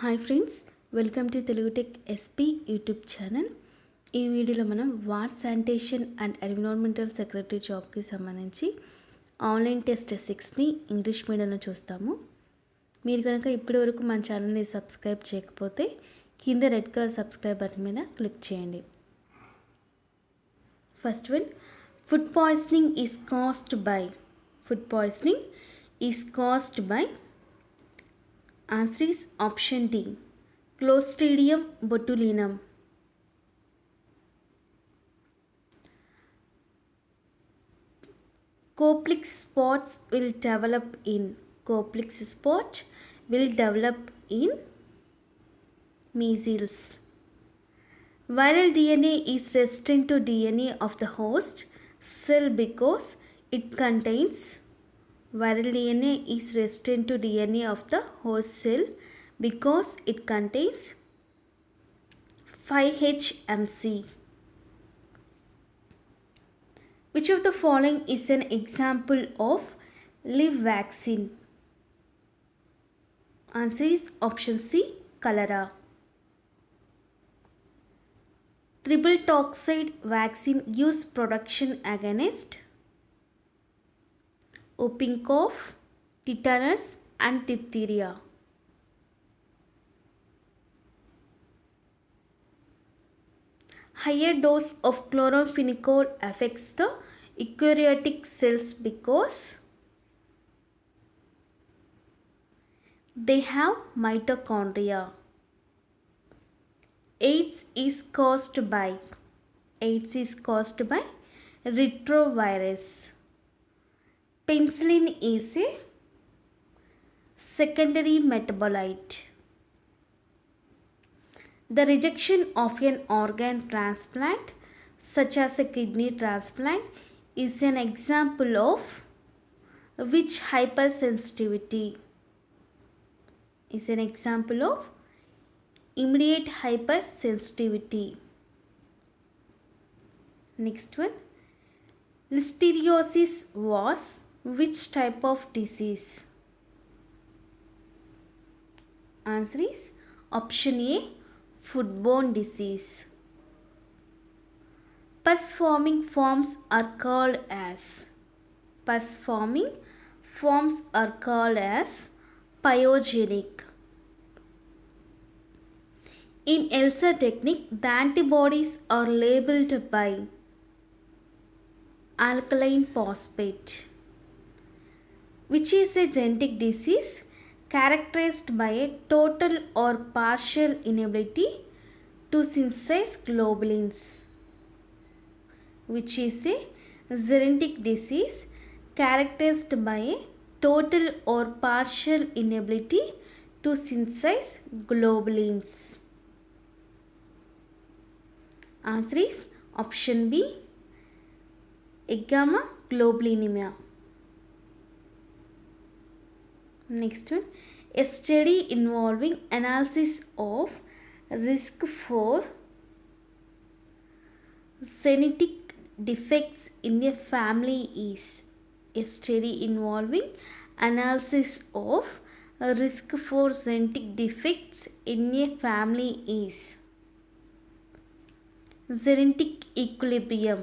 Hi friends, welcome to Telugu tech SP YouTube channel. ఈ వీడియోలో మనం water sanitation and environmental secretary జాబ్కి సంబంధించి ఆన్లైన్ టెస్ట్ 6ని ఇంగ్లీష్ మీడియంలో చూస్తాము. మీరు కనుక ఇప్పటివరకు మన ఛానల్ని సబ్స్క్రైబ్ చేయకపోతే కింద రెడ్ కలర్ సబ్స్క్రైబ్ బటన్ మీద క్లిక్ చేయండి. First one, food poisoning is caused by Answer is option D, Clostridium botulinum. Koplik spots will develop in measles. Viral DNA is resistant to DNA of the host cell because it contains Viral DNA is resistant to DNA of the host cell because it contains 5-HMC. Which of the following is an example of live vaccine? Answer is option C, cholera. Triple toxide vaccine gives protection against whooping cough, tetanus and diphtheria. Higher dose of chloramphenicol affects the eukaryotic cells because they have mitochondria. AIDS is caused by retrovirus. Penicillin is a secondary metabolite. The rejection of an organ transplant, such as a kidney transplant, is an example of which hypersensitivity? Is an example of immediate hypersensitivity. Next one, listeriosis was which type of disease? Answer is option A, foodborne disease. Pus-forming forms are called as pyogenic. In ELISA technique, the antibodies are labeled by alkaline phosphate, which is a genetic disease characterized by a total or partial inability to synthesize globulins. Which is a genetic disease characterized by a total or partial inability to synthesize globulins. Answer is option B, agammaglobulinemia. Next one, a study involving analysis of risk for genetic defects in a family is. A study involving analysis of risk for genetic defects in a family is genetic equilibrium.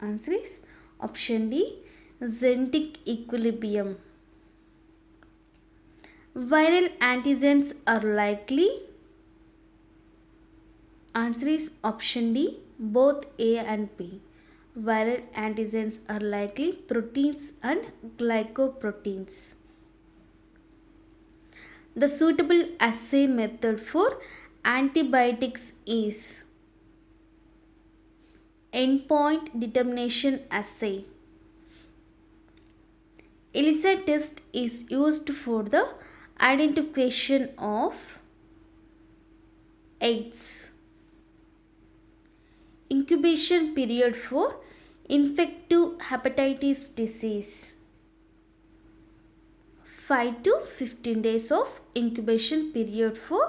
Answer is option D, genetic equilibrium. Viral antigens are likely. Answer is option D, both A and B. Viral antigens are likely proteins and glycoproteins. The suitable assay method for antibiotics is endpoint determination assay. ELISA test is used for the identification of AIDS. Incubation period for infective hepatitis disease, 5 to 15 days of incubation period for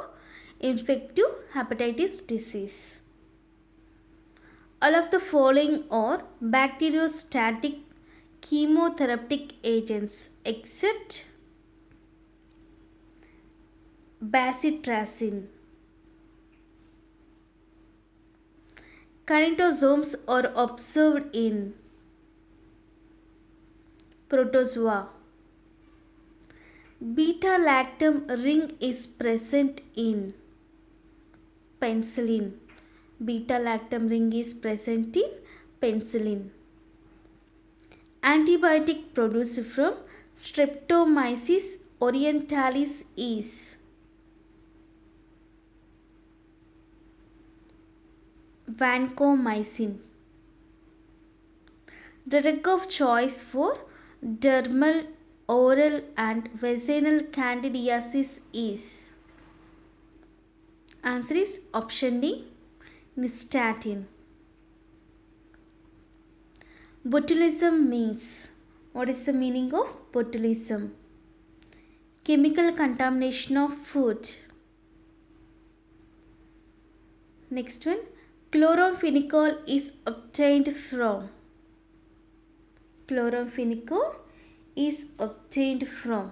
infective hepatitis disease. All of the following are bacteriostatic chemotherapeutic agents except bacitracin. Kinetosomes are observed in protozoa. Beta-lactam ring is present in penicillin. Beta-lactam ring is present in penicillin. Antibiotic produced from Streptomyces orientalis is vancomycin. The drug of choice for dermal, oral and vaginal candidiasis is. Answer is option D, nystatin. Botulism means. What is the meaning of botulism? Chemical contamination of food. Next one, chloramphenicol is obtained from. Chloramphenicol is obtained from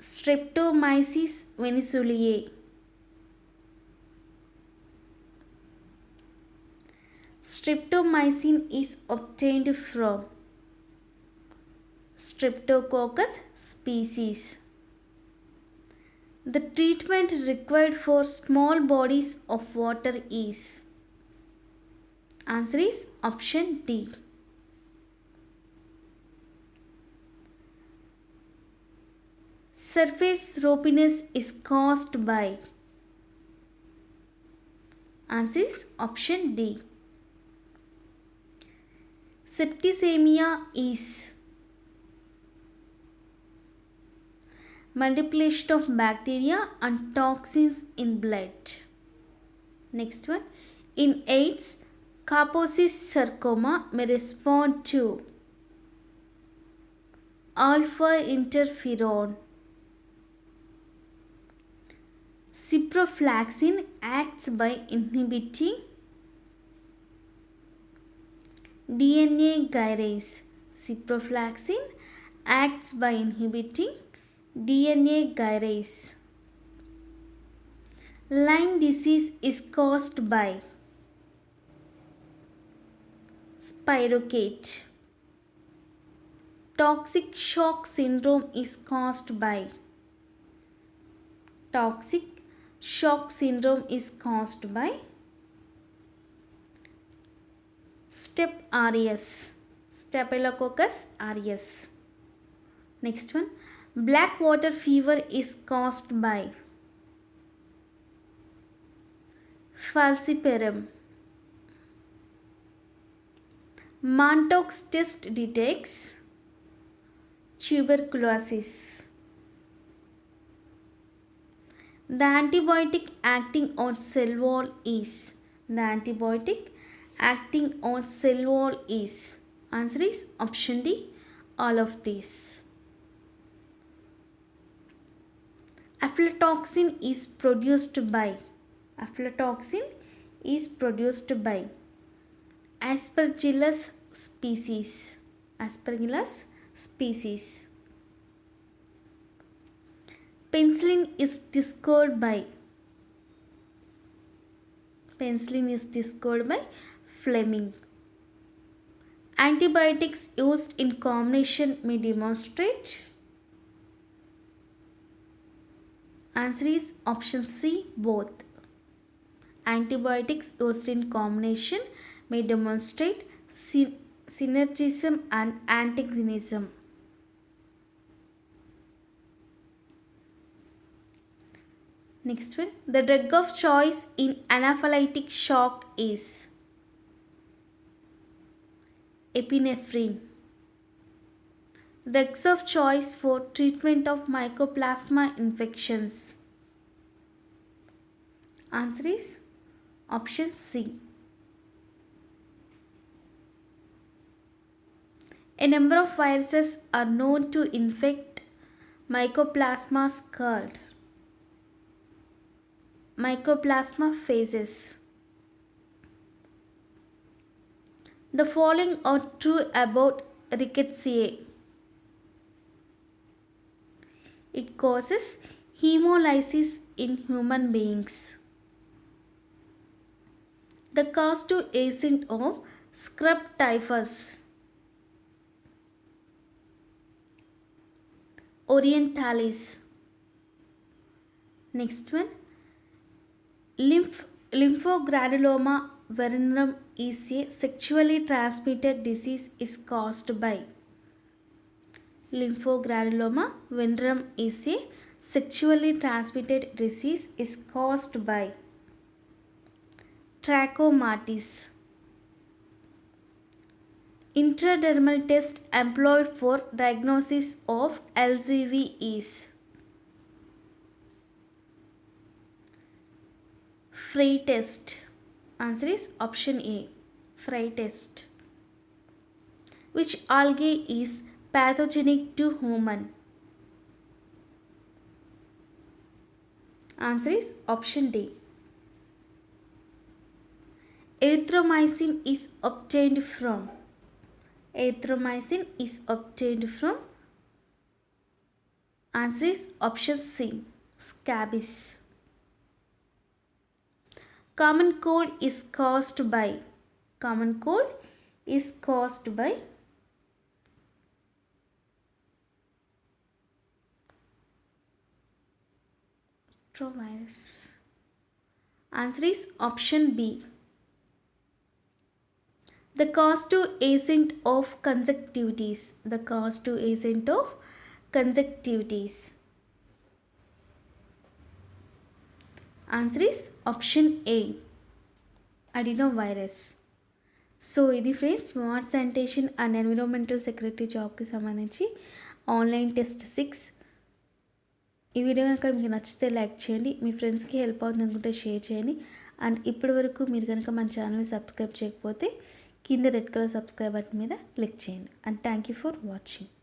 Streptomyces venezuelae. Streptomycin is obtained from Streptococcus species. The treatment required for small bodies of water is. Answer is option D. Surface ropiness is caused by. Answer is option D. Septicemia is multiplication of bacteria and toxins in blood. Next one, in AIDS, Kaposi sarcoma may respond to alpha interferon. Ciprofloxacin acts by inhibiting DNA gyrase. Ciprofloxacin acts by inhibiting DNA gyrase. Lyme disease is caused by spirochete. Toxic shock syndrome is caused by. Toxic shock syndrome is caused by Staph aureus. Staphylococcus aureus. Next one, black water fever is caused by falciparum. Mantoux test detects tuberculosis. The antibiotic acting on cell wall is. The antibiotic acting on cell wall is. Answer is option D, all of these. Aflatoxin is produced by. Aflatoxin is produced by Aspergillus species. Aspergillus species. Penicillin is discovered by. Penicillin is discovered by Fleming. Antibiotics used in combination may demonstrate. Answer is option C, both. Antibiotics used in combination may demonstrate synergism and antagonism. Next one, the drug of choice in anaphylactic shock is epinephrine. Drugs of choice for treatment of mycoplasma infections. Answer is option C. A number of viruses are known to infect mycoplasmas called mycoplasmaphages. The following are true about Rickettsia. It causes hemolysis in human beings. The causative agent of scrub typhus. Orientalis. Next one, lymphogranuloma venerum is a sexually transmitted disease is caused by. Lymphogranuloma venerum is a sexually transmitted disease is caused by Trachomatis. Intradermal test employed for diagnosis of LCV is Frey test. Answer is option A, Frey test. Which algae is pathogenic to human? Answer is option D. Erythromycin is obtained from. Erythromycin is obtained from. Answer is option C, scabies. Common cold is caused by. Common cold is caused by retrovirus. Answer is option B. The causative agent of conjunctivitis. The causative agent of conjunctivitis. Answer is option A, adenovirus. So ఇది friends water sanitation and environmental secretary జాబ్కి సంబంధించి online test 6. ఈ video కనుక మీకు నచ్చితే like చేయండి, మీ ఫ్రెండ్స్కి help అవుతుంది అనుకుంటే షేర్ చేయండి. అండ్ ఇప్పటి వరకు మీరు కనుక మన ఛానల్ని సబ్స్క్రైబ్ చేయకపోతే కింద రెడ్ కలర్ సబ్స్క్రైబ్ బటన్ మీద క్లిక్ చేయండి. And thank you for watching.